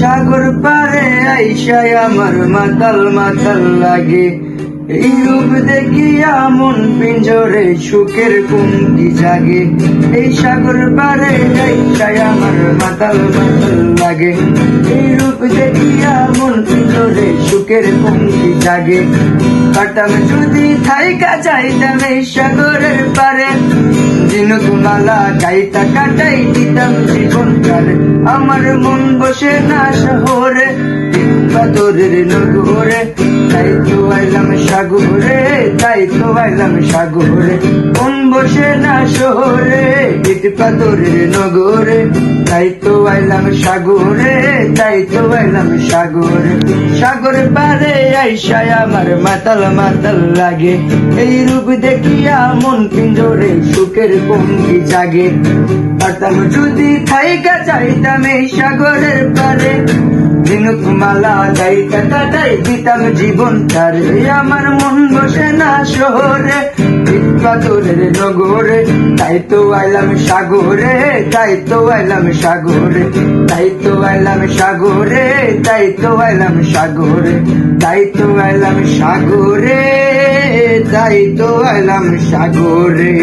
সাগর পারে আইসায় আমার মাতাল মাতাল লাগে। এই রূপ দেখিয়া মন পিঞ্জরে সুখের কুমকি জাগে। এই সাগর পারে আইসায় আমার মাতাল মাতাল লাগে। এই রূপ দেখিয়া মন পিঞ্জরে সুখের কুমকি জাগে। কাটাম যদি থাইকা যাইতাম এই সাগরের পারে, ঝিনুক মালা গাইতা কাটাই দিতাম জীবনটারে। আমার মন বসে না শহরে, পাথরের নগরে, তাই তো আইলাম সাগরে, তাই তো আইলাম সাগরে। মন বসে না শহরে, ইট পাথরের নগরে, তাই তো আইলাম সাগরে, তাই তো আইলাম সাগরে। সাগর পারে আইসায় আমার মাতাল মাতাল লাগে। এই রূপ দেখিয়া মন পিঞ্জরে সুখের কুমকি জাগে। পারতাম যদি থাইকা যাইতাম এই সাগরের পারে, ঝিনুক মালা গাইতা কাটাই দিতাম জীবনটারে। আমার মন বসে না শহরে, ইট পাথরের নগরে, তাই তো আইলাম সাগরে, তাই তো আইলাম সাগরে, তাই তো আইলাম সাগরে, তাই তো আইলাম সাগরে, তাই তো আইলাম সাগরে, তাই তো আইলাম সাগরে।